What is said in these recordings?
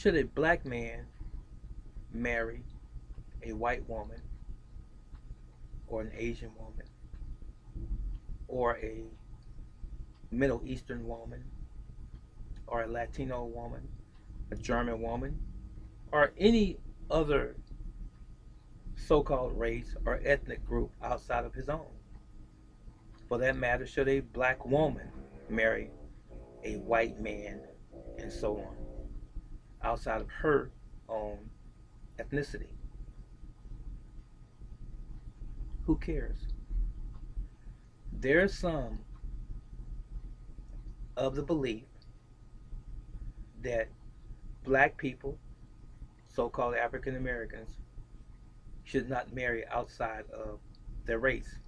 Should a black man marry a white woman or an Asian woman or a Middle Eastern woman or a Latino woman, a German woman, or any other so-called race or ethnic group outside of his own? For that matter, should a black woman marry a white man and so on outside of her own ethnicity? Who cares? There's some of the belief that black people, so-called African Americans, should not marry outside of their race.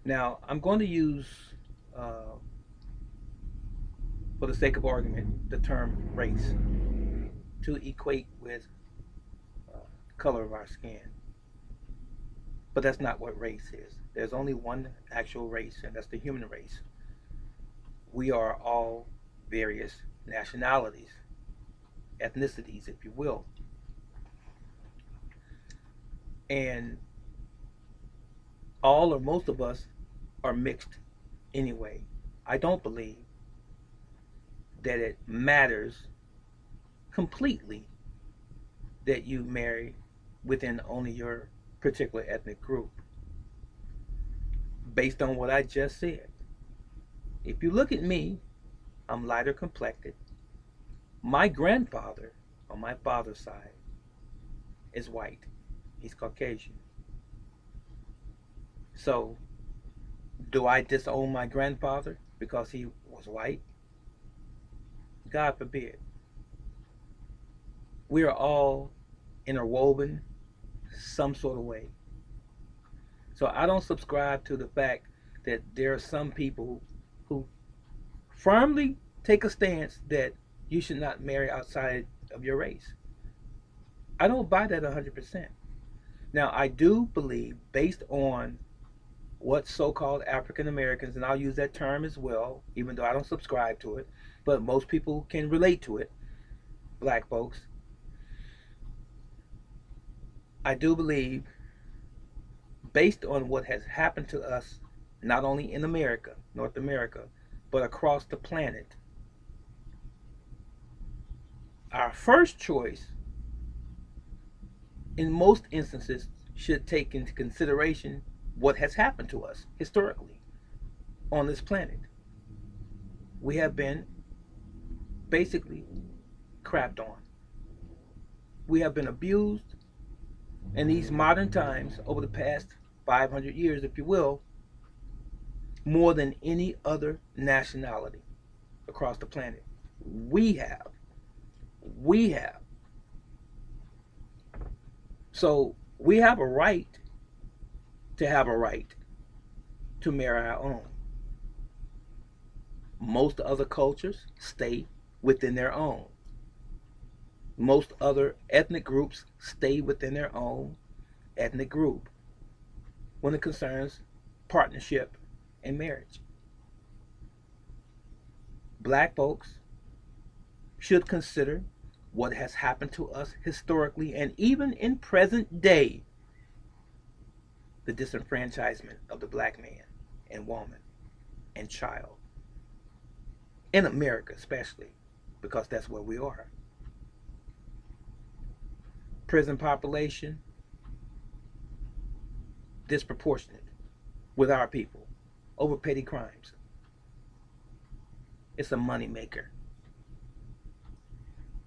Now, I'm going to use, uh, for the sake of argument, the term race to equate with color of our skin. But that's not what race is. There's only one actual race, and that's the human race. We are all various nationalities, ethnicities, if you will. And all or most of us are mixed anyway. I don't believe that it matters completely that you marry within only your particular ethnic group based on what I just said. If you look at me, I'm lighter complected. My grandfather on my father's side is white. He's Caucasian. So, do I disown my grandfather because he was white? God forbid. We are all interwoven some sort of way. So I don't subscribe to the fact that there are some people who firmly take a stance that you should not marry outside of your race. I don't buy that 100%. Now, I do believe, based on what so-called African Americans, and I'll use that term as well, even though I don't subscribe to it, but most people can relate to it, black folks. I do believe, based on what has happened to us, not only in America, North America, but across the planet, our first choice, in most instances, should take into consideration what has happened to us historically on this planet. We have been basically crapped on. We have been abused in these modern times over the past 500 years, if you will, more than any other nationality across the planet. We have. We have. So we have a right to have a right to marry our own. Most other cultures stay within their own. Most other ethnic groups stay within their own ethnic group when it concerns partnership and marriage. Black folks should consider what has happened to us historically and even in present day, the disenfranchisement of the black man and woman and child in America, especially because that's where we are. Prison population disproportionate with our people over petty crimes. It's a moneymaker.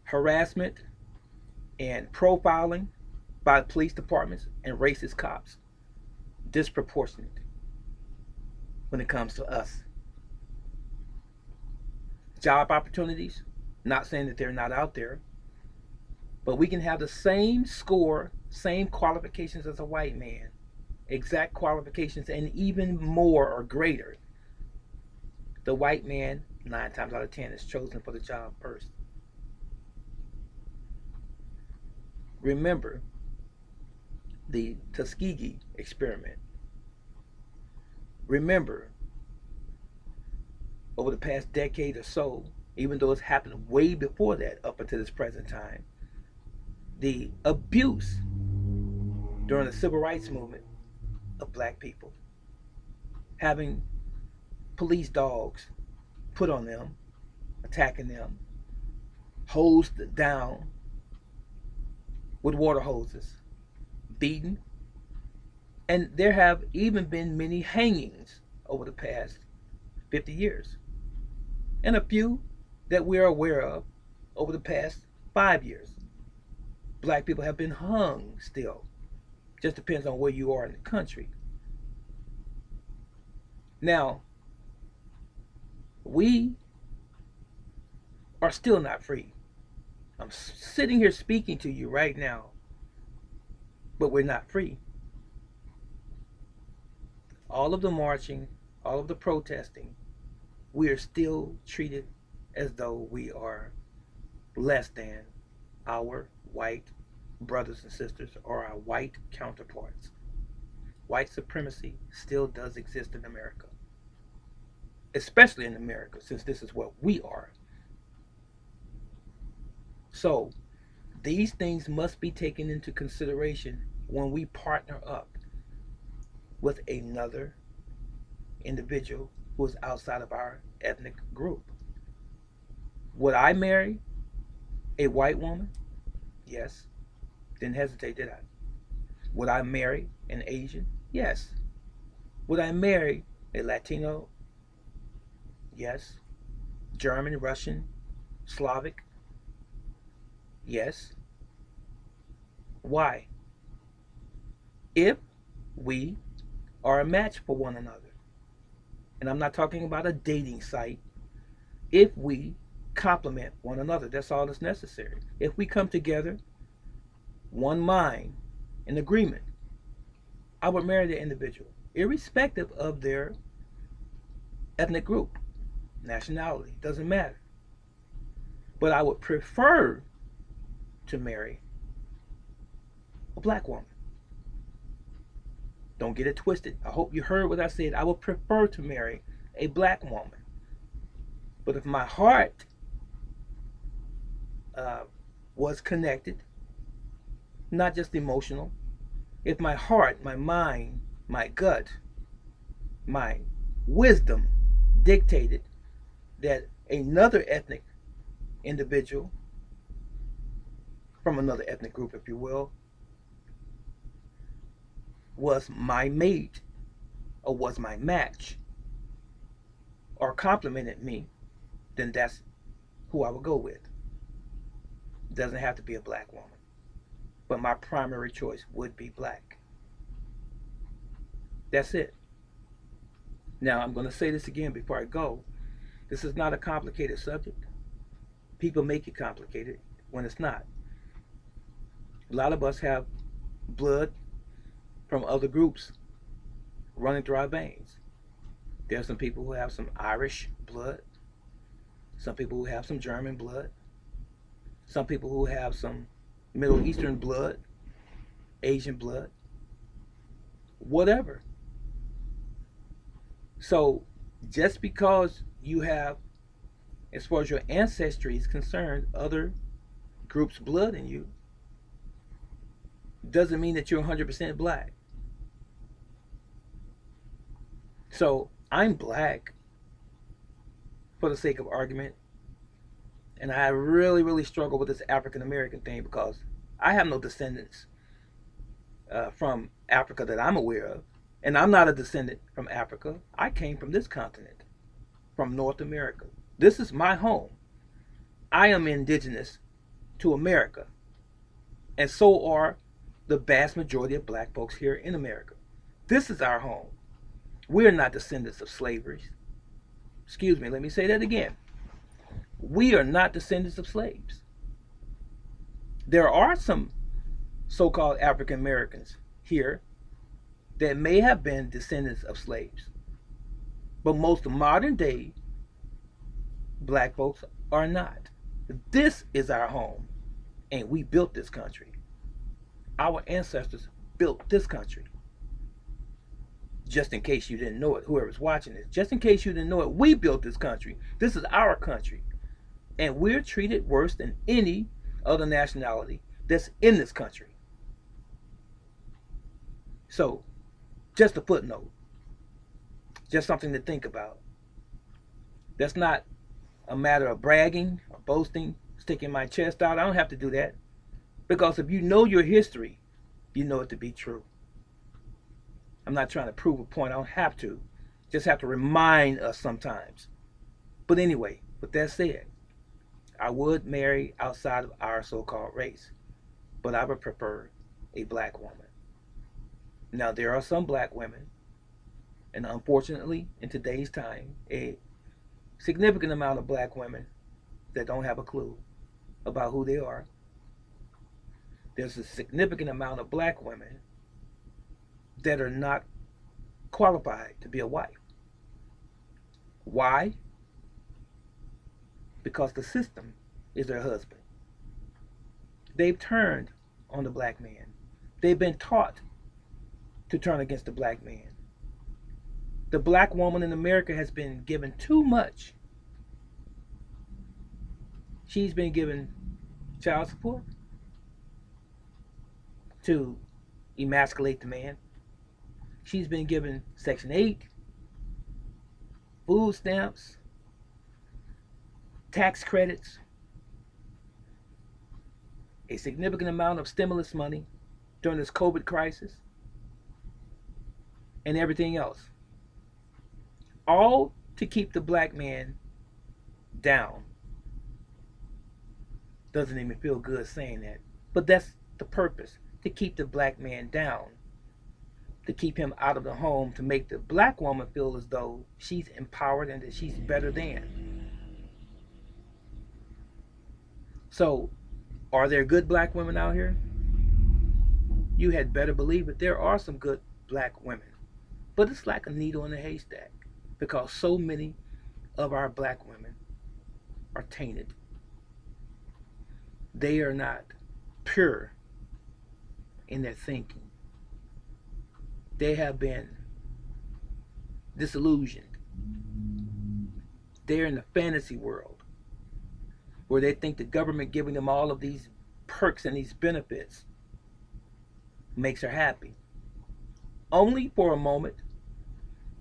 Harassment and profiling by police departments and racist cops disproportionate when it comes to us. Job opportunities, not saying that they're not out there, but we can have the same score, same qualifications as a white man, exact qualifications, and even more or greater. The white man, 9 times out of 10, is chosen for the job first. Remember the Tuskegee experiment. Remember, over the past decade or so, even though it's happened way before that, up until this present time, the abuse during the civil rights movement of black people, having police dogs put on them, attacking them, hosed down with water hoses, beaten, and there have even been many hangings over the past 50 years, and a few that we're aware of over the past 5 years. Black people have been hung still. Just depends on where you are in the country. Now, we are still not free. I'm sitting here speaking to you right now, but we're not free. All of the marching, all of the protesting, we are still treated as though we are less than our white brothers and sisters or our white counterparts. White supremacy still does exist in America, especially in America, since this is what we are. So, these things must be taken into consideration when we partner up with another individual who is outside of our ethnic group. Would I marry a white woman? Yes. Didn't hesitate, did I? Would I marry an Asian? Yes. Would I marry a Latino? Yes. German, Russian, Slavic? Yes. Why? If we are a match for one another, and I'm not talking about a dating site, if we complement one another, that's all that's necessary. If we come together, one mind, in agreement, I would marry the individual, irrespective of their ethnic group, nationality, doesn't matter. But I would prefer to marry a black woman. Don't get it twisted. I hope you heard what I said. I would prefer to marry a black woman. But if my heart was connected, not just emotional, if my heart, my mind, my gut, my wisdom dictated that another ethnic individual from another ethnic group, if you will, was my mate or was my match or complimented me, then that's who I would go with. It doesn't have to be a black woman, but my primary choice would be black. That's it. Now, I'm going to say this again before I go. This is not a complicated subject. People make it complicated when it's not. A lot of us have blood from other groups running through our veins. There are some people who have some Irish blood, some people who have some German blood, some people who have some Middle Eastern blood, Asian blood, whatever. So just because you have, as far as your ancestry is concerned, other groups' blood in you, doesn't mean that you're 100% black. So I'm black for the sake of argument, and I really, really struggle with this African American thing because I have no descendants from Africa that I'm aware of, and I'm not a descendant from Africa. I came from this continent, from North America. This is my home. I am indigenous to America, and so are the vast majority of black folks here in America. This is our home. We are not descendants of slavery. Excuse me, let me say that again. We are not descendants of slaves. There are some so-called African Americans here that may have been descendants of slaves, but most modern day black folks are not. This is our home, and we built this country. Our ancestors built this country. Just in case you didn't know it, whoever's watching this, just in case you didn't know it, we built this country. This is our country. And we're treated worse than any other nationality that's in this country. So, just a footnote, just something to think about. That's not a matter of bragging or boasting, sticking my chest out. I don't have to do that. Because if you know your history, you know it to be true. I'm not trying to prove a point. I don't have to. Just have to remind us sometimes. But anyway, with that said, I would marry outside of our so-called race, but I would prefer a black woman. Now, there are some black women, and unfortunately, in today's time, a significant amount of black women that don't have a clue about who they are. There's a significant amount of black women that are not qualified to be a wife. Why? Because the system is their husband. They've turned on the black man. They've been taught to turn against the black man. The black woman in America has been given too much. She's been given child support to emasculate the man. She's been given Section 8, food stamps, tax credits, a significant amount of stimulus money during this COVID crisis, and everything else. All to keep the black man down. Doesn't even feel good saying that. But that's the purpose, to keep the black man down. To keep him out of the home, to make the black woman feel as though she's empowered and that she's better than. So, are there good black women out here? You had better believe it. There are some good black women. But it's like a needle in a haystack, because so many of our black women are tainted. They are not pure in their thinking. They have been disillusioned. They're in the fantasy world where they think the government giving them all of these perks and these benefits makes her happy. Only for a moment,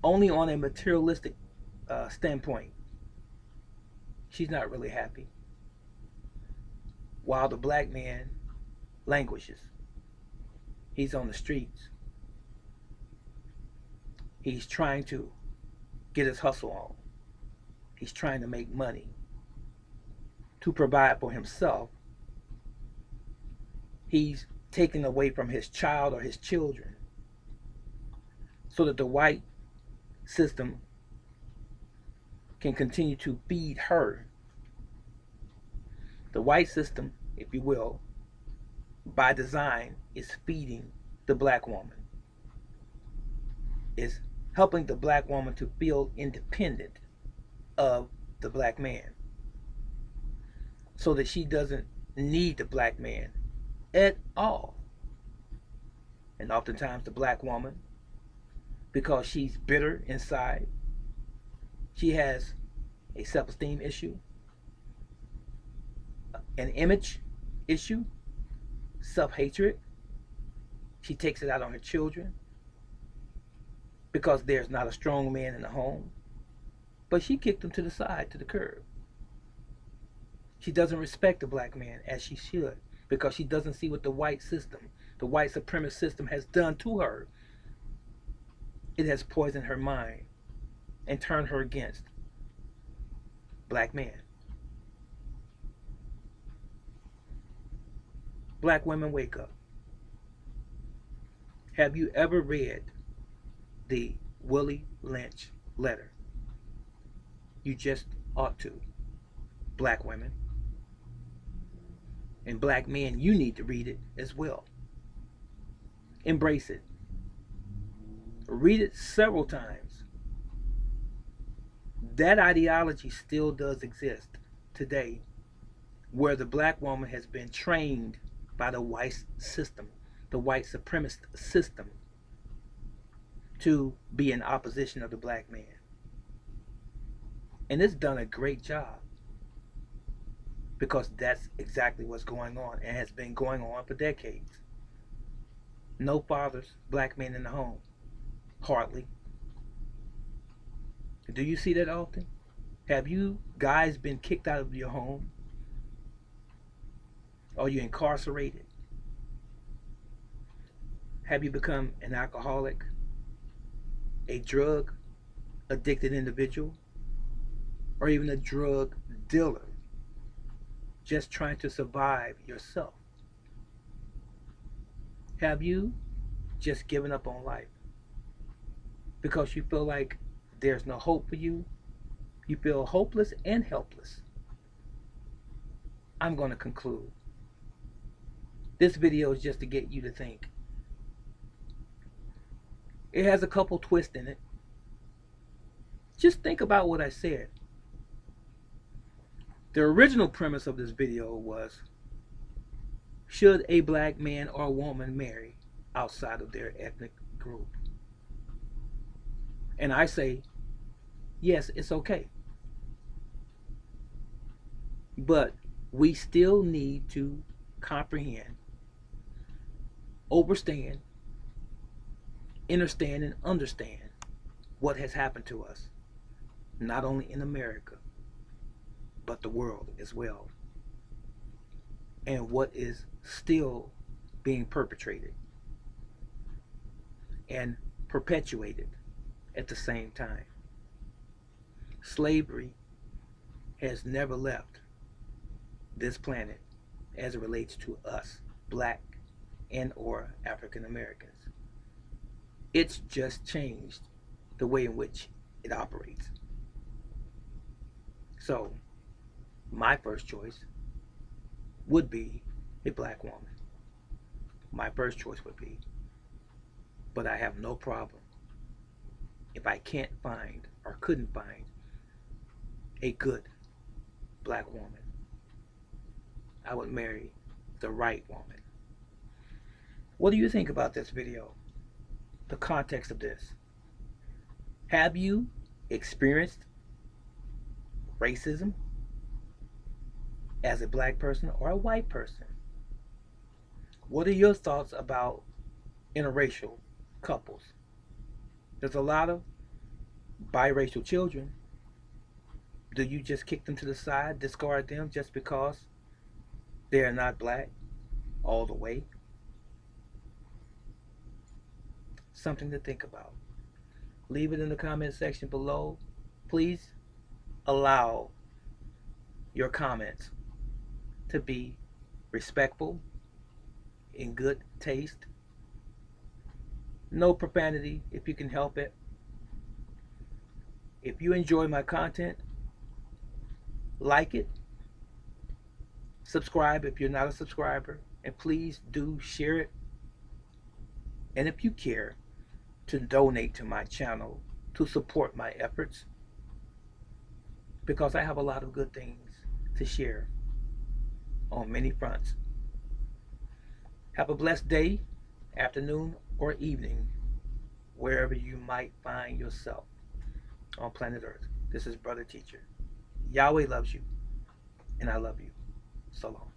only on a materialistic standpoint. She's not really happy. While the black man languishes. He's on the streets. He's trying to get his hustle on. He's trying to make money to provide for himself. He's taken away from his child or his children so that the white system can continue to feed her. The white system, if you will, by design, is feeding the black woman. Is helping the black woman to feel independent of the black man, so that she doesn't need the black man at all. And oftentimes the black woman, because she's bitter inside, she has a self-esteem issue, an image issue, self-hatred. She takes it out on her children because there's not a strong man in the home. But she kicked him to the side, to the curb. She doesn't respect the black man as she should, because she doesn't see what the white system, the white supremacist system, has done to her. It has poisoned her mind and turned her against black man. Black women, wake up. Have you ever read the Willie Lynch letter? You just ought to. Black women. And black men, you need to read it as well. Embrace it. Read it several times. That ideology still does exist today, where the black woman has been trained by the white system, the white supremacist system, to be in opposition of the black man. And it's done a great job. because that's exactly what's going on and has been going on for decades. No fathers, black men in the home, hardly. Do you see that often? Have you guys been kicked out of your home? Are you incarcerated? Have you become an alcoholic, a drug addicted individual, or even a drug dealer just trying to survive yourself? Have you just given up on life because you feel like there's no hope for you? You feel hopeless and helpless. I'm going to conclude. This video is just to get you to think. It has a couple twists in it. Just think about what I said. The original premise of this video was, should a black man or woman marry outside of their ethnic group? And I say, yes, it's okay. But we still need to comprehend, understand, and understand what has happened to us, not only in America, but the world as well, and what is still being perpetrated and perpetuated at the same time. Slavery has never left this planet as it relates to us, black and or African Americans. It's just changed the way in which it operates. So my first choice would be a black woman. My first choice would be, but I have no problem if I can't find or couldn't find a good black woman. I would marry the right woman. What do you think about this video? The context of this. Have you experienced racism as a black person or a white person? What are your thoughts about interracial couples? There's a lot of biracial children. Do you just kick them to the side, discard them just because they are not black all the way? Something to think about. Leave it in the comment section below. Please allow your comments to be respectful, in good taste. No profanity if you can help it. If you enjoy my content, like it, subscribe if you're not a subscriber, and please do share it. And if you care to donate to my channel to support my efforts, because I have a lot of good things to share on many fronts. Have a blessed day, afternoon, or evening, wherever you might find yourself on planet Earth. This is Brother Teacher. Yahweh loves you, and I love you. So long.